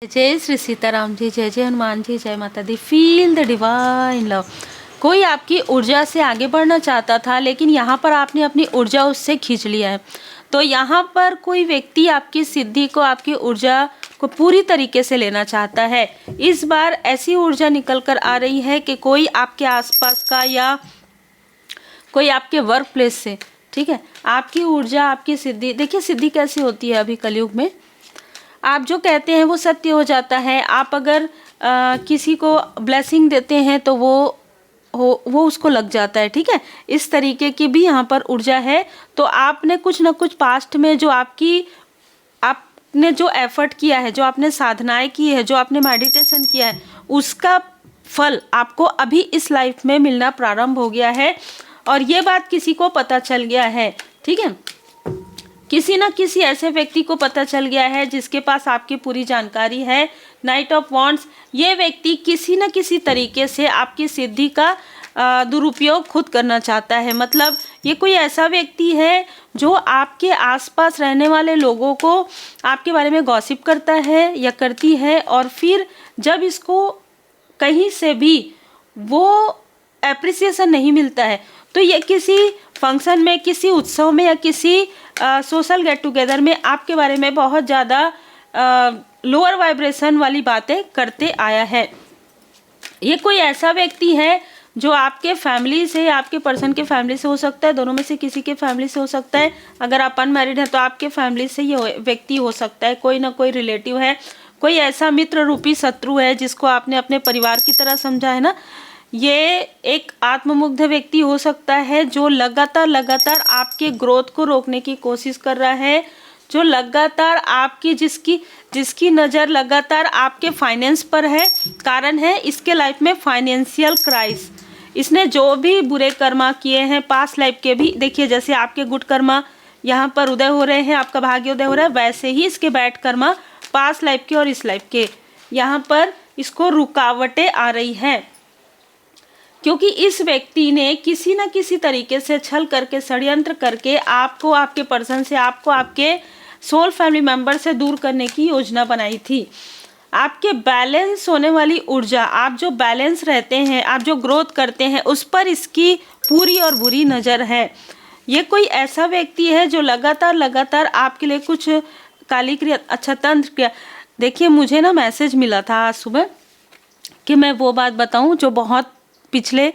जय श्री सीताराम जी, जय जय हनुमान जी, जय माता दी। Feel the divine love. कोई आपकी ऊर्जा से आगे बढ़ना चाहता था, लेकिन यहाँ पर आपने अपनी ऊर्जा उससे खींच लिया है। तो यहाँ पर कोई व्यक्ति आपकी सिद्धि को, आपकी ऊर्जा को पूरी तरीके से लेना चाहता है। इस बार ऐसी ऊर्जा निकल कर आ रही है कि कोई आपके आसपास का या कोई आपके वर्क प्लेस से, ठीक है, आपकी ऊर्जा, आपकी सिद्धि। देखिए सिद्धि कैसी होती है अभी कलयुग में, आप जो कहते हैं वो सत्य हो जाता है। आप अगर किसी को ब्लेसिंग देते हैं तो वो उसको लग जाता है, ठीक है। इस तरीके की भी यहाँ पर ऊर्जा है। तो आपने कुछ ना कुछ पास्ट में जो आपने जो एफर्ट किया है, जो आपने साधनाएं की है, जो आपने मेडिटेशन किया है, उसका फल आपको अभी इस लाइफ में मिलना प्रारंभ हो गया है। और ये बात किसी को पता चल गया है, ठीक है। किसी न किसी ऐसे व्यक्ति को पता चल गया है जिसके पास आपकी पूरी जानकारी है। नाइट ऑफ वॉन्ड्स, ये व्यक्ति किसी न किसी तरीके से आपकी सिद्धि का दुरुपयोग खुद करना चाहता है। मतलब ये कोई ऐसा व्यक्ति है जो आपके आसपास रहने वाले लोगों को आपके बारे में गॉसिप करता है या करती है, और फिर जब इसको कहीं से भी वो एप्रिसिएशन नहीं मिलता है तो ये किसी फंक्शन में, किसी उत्सव में या किसी सोशल गेट टुगेदर में आपके बारे में बहुत ज़्यादा लोअर वाइब्रेशन वाली बातें करते आया है। ये कोई ऐसा व्यक्ति है जो आपके फैमिली से, आपके पर्सन के फैमिली से हो सकता है, दोनों में से किसी के फैमिली से हो सकता है। अगर आप अनमैरिड हैं तो आपके फैमिली से ये व्यक्ति हो सकता है, कोई ना कोई रिलेटिव है, कोई ऐसा मित्र रूपी शत्रु है जिसको आपने अपने परिवार की तरह समझा है ना। ये एक आत्ममुग्ध व्यक्ति हो सकता है जो लगातार आपके ग्रोथ को रोकने की कोशिश कर रहा है, जो लगातार आपकी जिसकी नज़र लगातार आपके फाइनेंस पर है। कारण है इसके लाइफ में फाइनेंशियल क्राइस। इसने जो भी बुरे कर्मा किए हैं पास्ट लाइफ के भी, देखिए जैसे आपके गुड कर्मा यहाँ पर उदय हो रहे हैं, आपका भाग्य उदय हो रहा है, वैसे ही इसके बैड कर्मा पास्ट लाइफ के और इस लाइफ के यहाँ पर इसको रुकावटें आ रही है। क्योंकि इस व्यक्ति ने किसी न किसी तरीके से छल करके, षड्यंत्र करके आपको, आपके पर्सन से, आपको आपके सोल फैमिली मेंबर से दूर करने की योजना बनाई थी। आपके बैलेंस होने वाली ऊर्जा, आप जो बैलेंस रहते हैं, आप जो ग्रोथ करते हैं, उस पर इसकी पूरी और बुरी नज़र है। ये कोई ऐसा व्यक्ति है जो लगातार आपके लिए कुछ काली क्रिया, अच्छा तंत्र क्रिया। देखिए मुझे ना मैसेज मिला था आज सुबह कि मैं वो बात बताऊं जो बहुत पिछले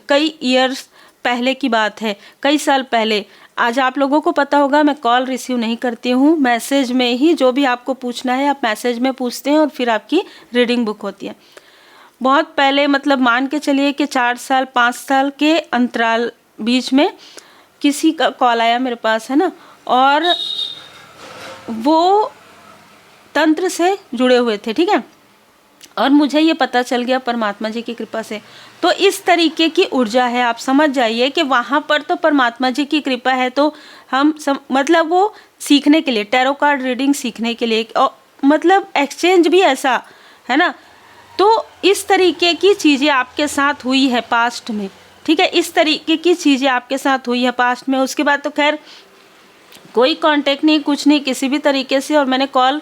कई ईयर्स पहले की बात है, कई साल पहले। आज आप लोगों को पता होगा मैं कॉल रिसीव नहीं करती हूँ, मैसेज में ही जो भी आपको पूछना है आप मैसेज में पूछते हैं और फिर आपकी रीडिंग बुक होती है। बहुत पहले, मतलब मान के चलिए कि 4 साल 5 साल के अंतराल बीच में किसी का कॉल आया मेरे पास, है ना, और वो तंत्र से जुड़े हुए थे, ठीक है। और मुझे ये पता चल गया परमात्मा जी की कृपा से। तो इस तरीके की ऊर्जा है, आप समझ जाइए कि वहाँ पर तो परमात्मा जी की कृपा है। तो हम मतलब वो सीखने के लिए, टैरो कार्ड रीडिंग सीखने के लिए, और मतलब एक्सचेंज भी ऐसा है ना। तो इस तरीके की चीज़ें आपके साथ हुई है पास्ट में, ठीक है। इस तरीके की चीज़ें आपके साथ हुई है पास्ट में। उसके बाद तो खैर कोई कांटेक्ट नहीं, कुछ नहीं किसी भी तरीके से। और मैंने कॉल,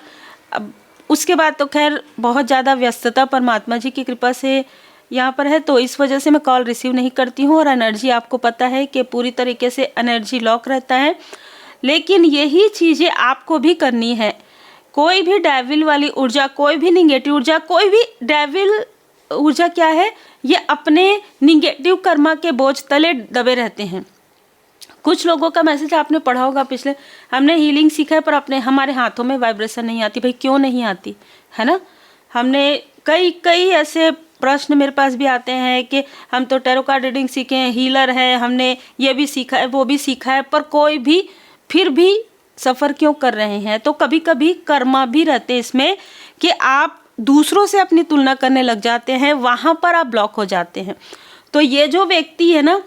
उसके बाद तो खैर बहुत ज़्यादा व्यस्तता परमात्मा जी की कृपा से यहाँ पर है, तो इस वजह से मैं कॉल रिसीव नहीं करती हूँ। और एनर्जी आपको पता है कि पूरी तरीके से एनर्जी लॉक रहता है। लेकिन यही चीज़ें आपको भी करनी है। कोई भी डेविल वाली ऊर्जा, कोई भी निगेटिव ऊर्जा, कोई भी डेविल ऊर्जा क्या है, ये अपने निगेटिव कर्मा के बोझ तले दबे रहते हैं। कुछ लोगों का मैसेज आपने पढ़ा होगा पिछले, हमने हीलिंग सीखा है पर हमारे हाथों में वाइब्रेशन नहीं आती। भाई क्यों नहीं आती, है ना। हमने कई ऐसे प्रश्न मेरे पास भी आते हैं कि हम तो टैरो कार्ड रीडिंग सीखे हैं, हीलर है, हमने ये भी सीखा है, वो भी सीखा है, पर कोई भी फिर भी सफ़र क्यों कर रहे हैं। तो कभी कभी कर्मा भी रहते हैं इसमें कि आप दूसरों से अपनी तुलना करने लग जाते हैं, वहाँ पर आप ब्लॉक हो जाते हैं। तो ये जो व्यक्ति है ना,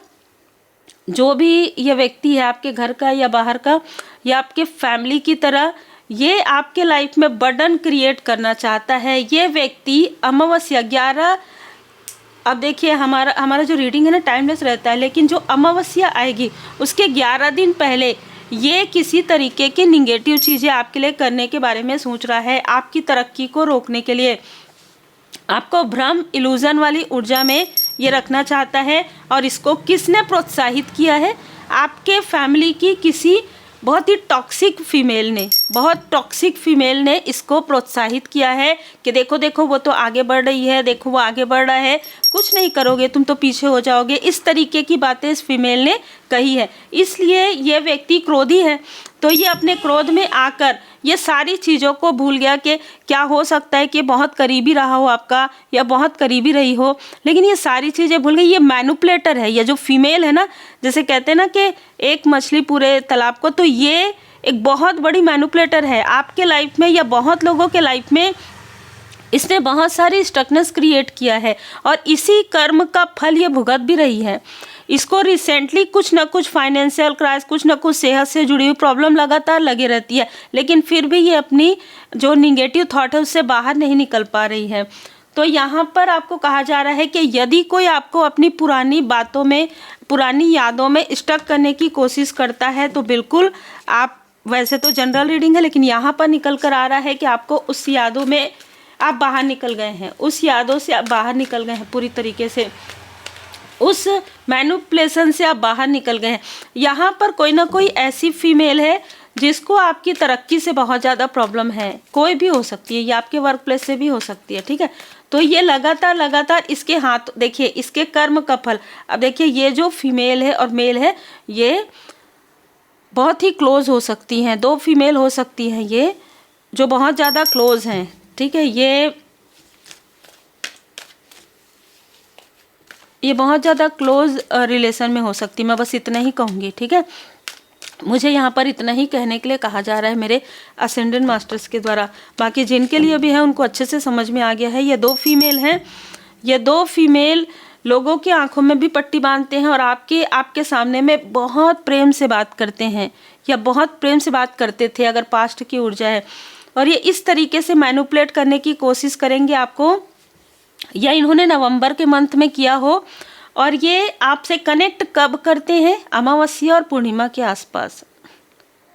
जो भी ये व्यक्ति है आपके घर का या बाहर का या आपके फैमिली की तरह, ये आपके लाइफ में बर्डन क्रिएट करना चाहता है। ये व्यक्ति अमावस्या 11, अब देखिए हमारा जो रीडिंग है ना टाइमलेस रहता है, लेकिन जो अमावस्या आएगी उसके 11 दिन पहले ये किसी तरीके की निगेटिव चीज़ें आपके लिए करने के बारे में सोच रहा है, आपकी तरक्की को रोकने के लिए, आपको भ्रम इल्यूजन वाली ऊर्जा में ये रखना चाहता है। और इसको किसने प्रोत्साहित किया है? आपके फैमिली की किसी बहुत ही टॉक्सिक फीमेल ने, बहुत टॉक्सिक फीमेल ने इसको प्रोत्साहित किया है कि देखो देखो वो तो आगे बढ़ रही है, देखो वो आगे बढ़ रहा है, कुछ नहीं करोगे तुम तो पीछे हो जाओगे। इस तरीके की बातें इस फीमेल ने कही है, इसलिए ये व्यक्ति क्रोधी है। तो ये अपने क्रोध में आकर ये सारी चीज़ों को भूल गया कि क्या हो सकता है कि बहुत करीबी रहा हो आपका या बहुत करीबी रही हो, लेकिन ये सारी चीज़ें भूल गई। ये मैनिपुलेटर है, ये जो फीमेल है ना, जैसे कहते हैं ना कि एक मछली पूरे तालाब को, तो ये एक बहुत बड़ी मैनिपुलेटर है आपके लाइफ में या बहुत लोगों के लाइफ में। इसने बहुत सारी स्टकनेस क्रिएट किया है और इसी कर्म का फल ये भुगत भी रही है। इसको रिसेंटली कुछ ना कुछ फाइनेंशियल क्राइसिस, कुछ ना कुछ सेहत से जुड़ी हुई प्रॉब्लम लगातार लगी रहती है, लेकिन फिर भी ये अपनी जो निगेटिव थॉट है उससे बाहर नहीं निकल पा रही है। तो यहाँ पर आपको कहा जा रहा है कि यदि कोई आपको अपनी पुरानी बातों में, पुरानी यादों में स्टक करने की कोशिश करता है तो बिल्कुल आप, वैसे तो जनरल रीडिंग है लेकिन यहाँ पर निकल कर आ रहा है कि आपको उस यादों में आप बाहर निकल गए हैं, उस यादों से आप बाहर निकल गए हैं पूरी तरीके से, उस मैनिपुलेशन से आप बाहर निकल गए हैं। यहाँ पर कोई ना कोई ऐसी फीमेल है जिसको आपकी तरक्की से बहुत ज़्यादा प्रॉब्लम है, कोई भी हो सकती है, ये आपके वर्क प्लेस से भी हो सकती है, ठीक है। तो ये लगातार इसके हाथ, देखिए इसके कर्म का फल। अब देखिए ये जो फीमेल है और मेल है, ये बहुत ही क्लोज हो सकती हैं, दो फीमेल हो सकती हैं ये जो बहुत ज़्यादा क्लोज हैं, ठीक है। ये बहुत ज़्यादा क्लोज रिलेशन में हो सकती, मैं बस इतना ही कहूँगी, ठीक है। मुझे यहाँ पर इतना ही कहने के लिए कहा जा रहा है मेरे असेंडेंट मास्टर्स के द्वारा। बाकी जिनके लिए भी है उनको अच्छे से समझ में आ गया है। ये दो फीमेल हैं, ये दो फीमेल लोगों की आंखों में भी पट्टी बांधते हैं और आपके सामने में बहुत प्रेम से बात करते हैं या बहुत प्रेम से बात करते थे अगर पास्ट की ऊर्जा है। और ये इस तरीके से मैनिपुलेट करने की कोशिश करेंगे आपको, या इन्होंने नवंबर के मंथ में किया हो। और ये आपसे कनेक्ट कब करते हैं? अमावस्या और पूर्णिमा के आसपास,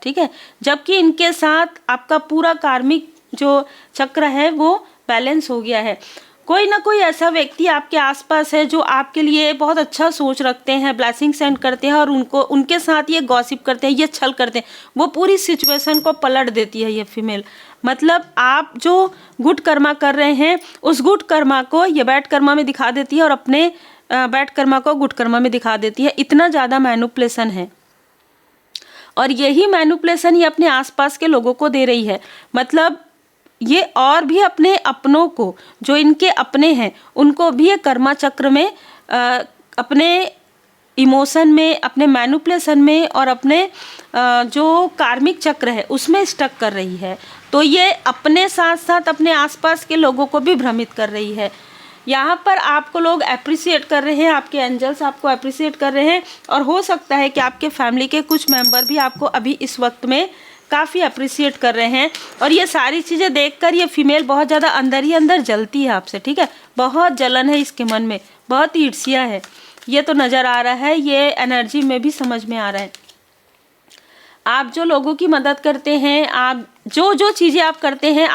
ठीक है, जबकि इनके साथ आपका पूरा कार्मिक जो चक्र है वो बैलेंस हो गया है। कोई ना कोई ऐसा व्यक्ति आपके आसपास है जो आपके लिए बहुत अच्छा सोच रखते हैं, ब्लेसिंग सेंड करते हैं और उनके साथ ये गॉसिप करते हैं, ये छल करते हैं, वो पूरी सिचुएशन को पलट देती है ये फीमेल। मतलब आप जो गुड कर्मा कर रहे हैं उस गुड कर्मा को ये बैड कर्मा में दिखा देती है और अपने बैड कर्मा को गुड कर्मा में दिखा देती है। इतना ज़्यादा मैनिपुलेशन है और यही मैनिपुलेशन ये अपने आसपास के लोगों को दे रही है। मतलब ये और भी अपने अपनों को, जो इनके अपने हैं, उनको भी ये कर्मा चक्र में अपने इमोशन में, अपने मैनिपुलेशन में और अपने जो कार्मिक चक्र है उसमें स्टक कर रही है। तो ये अपने साथ साथ अपने आसपास के लोगों को भी भ्रमित कर रही है। यहाँ पर आपको लोग अप्रिसिएट कर रहे हैं, आपके एंजल्स आपको अप्रिसिएट कर रहे हैं और हो सकता है कि आपके फैमिली के कुछ मेंबर भी आपको अभी इस वक्त में काफ़ी अप्रिसिएट कर रहे हैं। और ये सारी चीज़ें देखकर ये फीमेल बहुत ज़्यादा अंदर ही अंदर जलती है आपसे, ठीक है, बहुत जलन है इसके मन में, बहुत ईर्ष्या है, ये तो नज़र आ रहा है, ये एनर्जी में भी समझ में आ रहा है। आप जो लोगों की मदद करते हैं, आप जो चीज़ें आप करते हैं,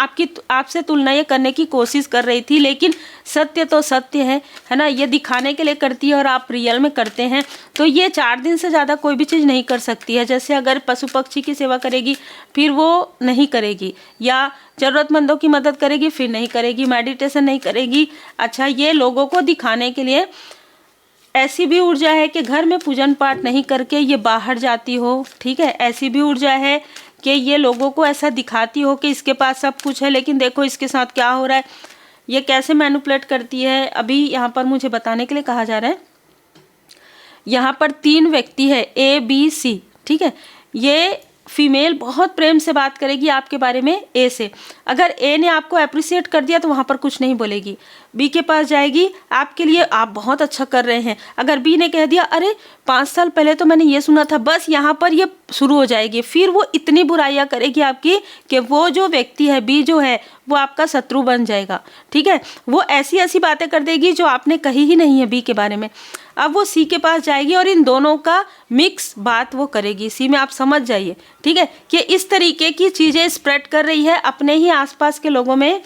आपसे तुलना ये करने की कोशिश कर रही थी, लेकिन सत्य तो सत्य है ना, ये दिखाने के लिए करती है और आप रियल में करते हैं। तो ये 4 दिन से ज़्यादा कोई भी चीज़ नहीं कर सकती है। जैसे अगर पशु पक्षी की सेवा करेगी फिर वो नहीं करेगी, या ज़रूरतमंदों की मदद करेगी फिर नहीं करेगी, मेडिटेशन नहीं करेगी। अच्छा, ये लोगों को दिखाने के लिए ऐसी भी ऊर्जा है कि घर में पूजन पाठ नहीं करके ये बाहर जाती हो, ठीक है। ऐसी भी ऊर्जा है कि ये लोगों को ऐसा दिखाती हो कि इसके पास सब कुछ है, लेकिन देखो इसके साथ क्या हो रहा है। ये कैसे मैनिपुलेट करती है अभी यहाँ पर मुझे बताने के लिए कहा जा रहा है। यहाँ पर 3 व्यक्ति है, A B C, ठीक है। ये फीमेल बहुत प्रेम से बात करेगी आपके बारे में A से। अगर A ने आपको अप्रिसिएट कर दिया तो वहाँ पर कुछ नहीं बोलेगी, B के पास जाएगी, आपके लिए आप बहुत अच्छा कर रहे हैं। अगर B ने कह दिया अरे 5 साल पहले तो मैंने ये सुना था, बस यहाँ पर ये शुरू हो जाएगी। फिर वो इतनी बुराइयाँ करेगी आपकी कि वो जो व्यक्ति है B जो है वो आपका शत्रु बन जाएगा, ठीक है। वो ऐसी ऐसी बातें कर देगी जो आपने कही ही नहीं है बी के बारे में। अब वो सी के पास जाएगी और इन दोनों का मिक्स बात वो करेगी। सी में आप समझ जाइए, ठीक है, कि इस तरीके की चीज़ें स्प्रेड कर रही है अपने ही आसपास के लोगों में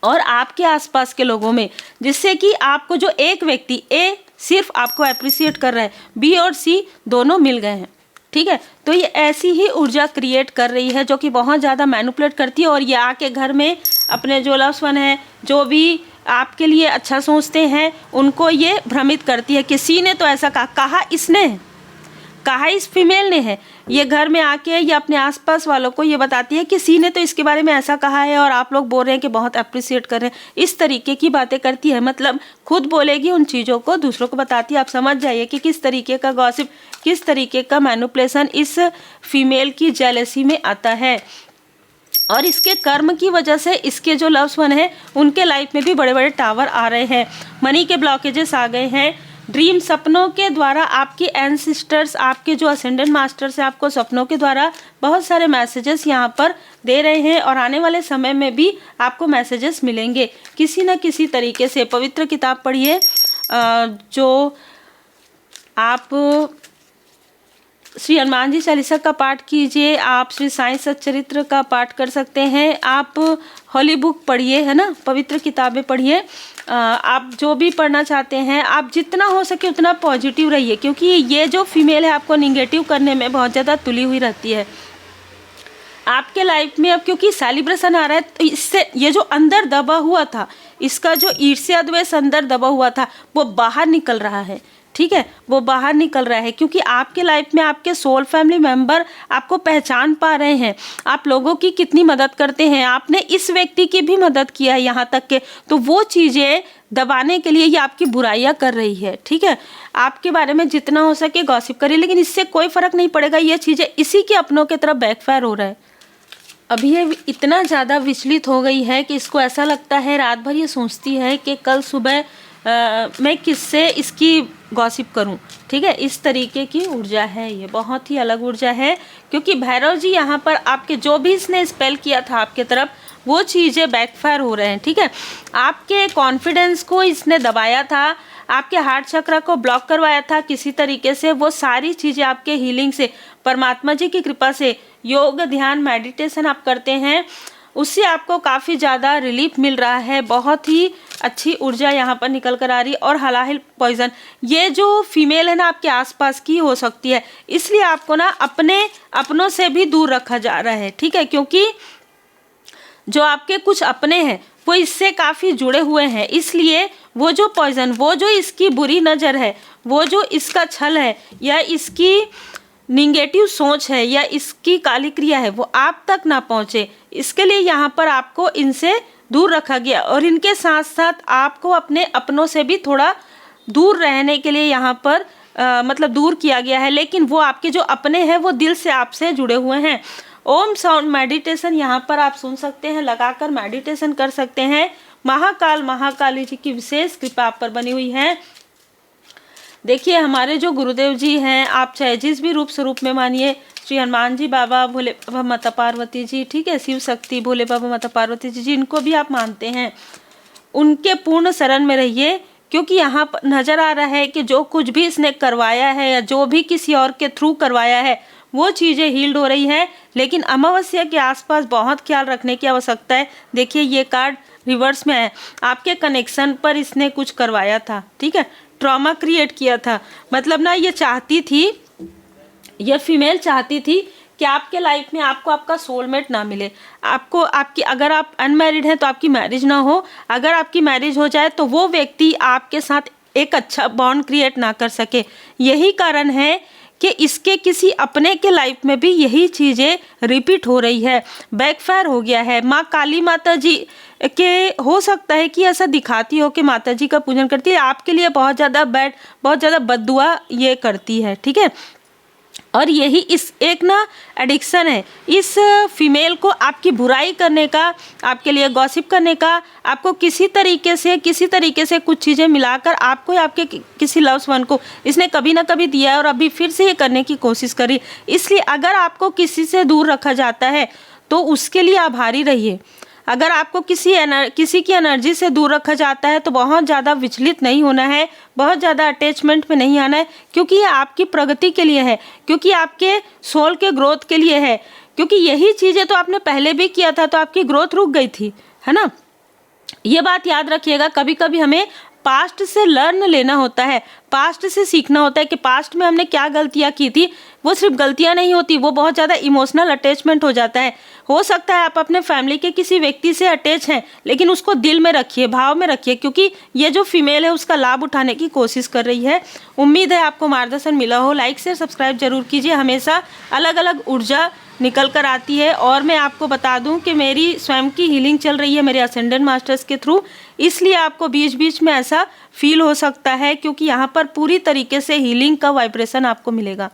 और आपके आसपास के लोगों में, जिससे कि आपको जो एक व्यक्ति ए सिर्फ आपको अप्रिशिएट कर रहा है, बी और सी दोनों मिल गए हैं, ठीक है। तो ये ऐसी ही ऊर्जा क्रिएट कर रही है जो कि बहुत ज़्यादा मैनिपुलेट करती है और ये आके घर में अपने जो लव्स वन है, जो भी आपके लिए अच्छा सोचते हैं, उनको ये भ्रमित करती है कि सी ने तो ऐसा कहा इसने, कहा इस फीमेल ने है। ये घर में आके ये अपने आसपास वालों को ये बताती है कि सी ने तो इसके बारे में ऐसा कहा है और आप लोग बोल रहे हैं कि बहुत अप्रिशिएट कर रहे हैं। इस तरीके की बातें करती है, मतलब खुद बोलेगी उन चीज़ों को दूसरों को बताती है। आप समझ जाइए कि किस तरीके का गॉसिप, किस तरीके का मैनिपुलेशन इस फीमेल की जेलसी में आता है। और इसके कर्म की वजह से इसके जो लव्स वन है उनके लाइफ में भी बड़े बड़े टावर आ रहे हैं, मनी के ब्लॉकेजेस आ गए हैं। ड्रीम सपनों के द्वारा आपके एंसिस्टर्स, आपके जो असेंडेंट मास्टर्स हैं, आपको सपनों के द्वारा बहुत सारे मैसेजेस यहाँ पर दे रहे हैं और आने वाले समय में भी आपको मैसेजेस मिलेंगे किसी न किसी तरीके से। पवित्र किताब पढ़िए, जो आप श्री हनुमान जी चालीसा का पाठ कीजिए, आप श्री साईं सच्चरित्र का पाठ कर सकते हैं, आप होली बुक पढ़िए, है ना, पवित्र किताबें पढ़िए। आप जो भी पढ़ना चाहते हैं, आप जितना हो सके उतना पॉजिटिव रहिए, क्योंकि ये जो फीमेल है आपको निगेटिव करने में बहुत ज़्यादा तुली हुई रहती है आपके लाइफ में। अब क्योंकि सेलिब्रेशन आ रहा है तो इससे ये जो अंदर दबा हुआ था, इसका जो ईर्ष्या द्वेष अंदर दबा हुआ था वो बाहर निकल रहा है, ठीक है, वो बाहर निकल रहा है। क्योंकि आपके लाइफ में आपके सोल फैमिली मेंबर आपको पहचान पा रहे हैं, आप लोगों की कितनी मदद करते हैं, आपने इस व्यक्ति की भी मदद किया है यहाँ तक के, तो वो चीज़ें दबाने के लिए ये आपकी बुराइयाँ कर रही है, ठीक है। आपके बारे में जितना हो सके गॉसिप करिए, लेकिन इससे कोई फ़र्क नहीं पड़ेगा, ये चीज़ें इसी के अपनों की तरफ बैकफायर हो रहा है। अभी ये इतना ज़्यादा विचलित हो गई है कि इसको ऐसा लगता है, रात भर ये सोचती है कि कल सुबह मैं किससे इसकी गॉसिप करूं, ठीक है। इस तरीके की ऊर्जा है, ये बहुत ही अलग ऊर्जा है। क्योंकि भैरव जी यहाँ पर आपके जो भी इसने स्पेल किया था आपके तरफ, वो चीज़ें बैकफायर हो रहे हैं, ठीक है। आपके कॉन्फिडेंस को इसने दबाया था, आपके हार्ट चक्र को ब्लॉक करवाया था किसी तरीके से। वो सारी चीज़ें आपके हीलिंग से, परमात्मा जी की कृपा से, योग ध्यान मेडिटेशन आप करते हैं, उससे आपको काफ़ी ज़्यादा रिलीफ मिल रहा है। बहुत ही अच्छी ऊर्जा यहाँ पर निकल कर आ रही है। और हलाहिल पॉइजन, ये जो फीमेल है ना आपके आसपास की हो सकती है, इसलिए आपको ना अपनों से भी दूर रखा जा रहा है, ठीक है। क्योंकि जो आपके कुछ अपने हैं वो इससे काफ़ी जुड़े हुए हैं, इसलिए वो जो पॉइजन, वो जो इसकी बुरी नज़र है, वो जो इसका छल है या इसकी निगेटिव सोच है या इसकी काली क्रिया है, वो आप तक ना पहुँचे, इसके लिए यहाँ पर आपको इनसे दूर रखा गया। और इनके साथ साथ आपको अपने अपनों से भी थोड़ा दूर रहने के लिए यहाँ पर मतलब दूर किया गया है। लेकिन वो आपके जो अपने हैं वो दिल से आपसे जुड़े हुए हैं। ओम साउंड मेडिटेशन यहाँ पर आप सुन सकते हैं, लगाकर मेडिटेशन कर सकते हैं। महाकाली जी की विशेष कृपा आप पर बनी हुई है। देखिए हमारे जो गुरुदेव जी हैं, आप चाहे जिस भी रूप स्वरूप में मानिए, श्री हनुमान जी बाबा, भोले बाबा, माता पार्वती जी, ठीक है, शिव शक्ति, भोले बाबा, माता पार्वती जी, जिनको भी आप मानते हैं, उनके पूर्ण शरण में रहिए। क्योंकि यहाँ पर नज़र आ रहा है कि जो कुछ भी इसने करवाया है या जो भी किसी और के थ्रू करवाया है वो चीज़ें हील्ड हो रही है। लेकिन अमावस्या के आसपास बहुत ख्याल रखने की आवश्यकता है। देखिए ये कार्ड रिवर्स में है, आपके कनेक्शन पर इसने कुछ करवाया था, ठीक है, ट्रॉमा क्रिएट किया था। मतलब ना ये चाहती थी, ये फीमेल चाहती थी कि आपके लाइफ में आपको आपका सोलमेट ना मिले, आपको आपकी, अगर आप अनमैरिड हैं तो आपकी मैरिज ना हो, अगर आपकी मैरिज हो जाए तो वो व्यक्ति आपके साथ एक अच्छा बॉन्ड क्रिएट ना कर सके। यही कारण है कि इसके किसी अपने के लाइफ में भी यही चीज़ें रिपीट हो रही है, बैकफायर हो गया है। माँ काली माता जी के हो सकता है कि ऐसा दिखाती हो कि माता जी का पूजन करती है, आपके लिए बहुत ज़्यादा बैड, बहुत ज़्यादा बद्दुआ ये करती है, ठीक है। और यही इस एक ना एडिक्शन है इस फीमेल को आपकी बुराई करने का, आपके लिए गॉसिप करने का, आपको किसी तरीके से कुछ चीज़ें मिलाकर आपको या आपके किसी लव्स वन को इसने कभी ना कभी दिया है और अभी फिर से ये करने की कोशिश करी। इसलिए अगर आपको किसी से दूर रखा जाता है तो उसके लिए आभारी रहिए। अगर आपको किसी की एनर्जी से दूर रखा जाता है तो बहुत ज़्यादा विचलित नहीं होना है, बहुत ज़्यादा अटैचमेंट में नहीं आना है, क्योंकि ये आपकी प्रगति के लिए है, क्योंकि आपके सोल के ग्रोथ के लिए है, क्योंकि यही चीज़ें तो आपने पहले भी किया था तो आपकी ग्रोथ रुक गई थी, है ना। ये बात याद रखिएगा, कभी कभी हमें पास्ट से लर्न लेना होता है, पास्ट से सीखना होता है कि पास्ट में हमने क्या गलतियां की थी। वो सिर्फ गलतियां नहीं होती, वो बहुत ज़्यादा इमोशनल अटैचमेंट हो जाता है। हो सकता है आप अपने फैमिली के किसी व्यक्ति से अटैच हैं, लेकिन उसको दिल में रखिए, भाव में रखिए, क्योंकि ये जो फीमेल है उसका लाभ उठाने की कोशिश कर रही है। उम्मीद है आपको मार्गदर्शन मिला हो। लाइक शेयर सब्सक्राइब जरूर कीजिए। हमेशा अलग अलग ऊर्जा निकल कर आती है। और मैं आपको बता दूं कि मेरी स्वयं की हीलिंग चल रही है मेरे असेंडेंट मास्टर्स के थ्रू, इसलिए आपको बीच बीच में ऐसा फील हो सकता है, क्योंकि यहाँ पर पूरी तरीके से हीलिंग का वाइब्रेशन आपको मिलेगा।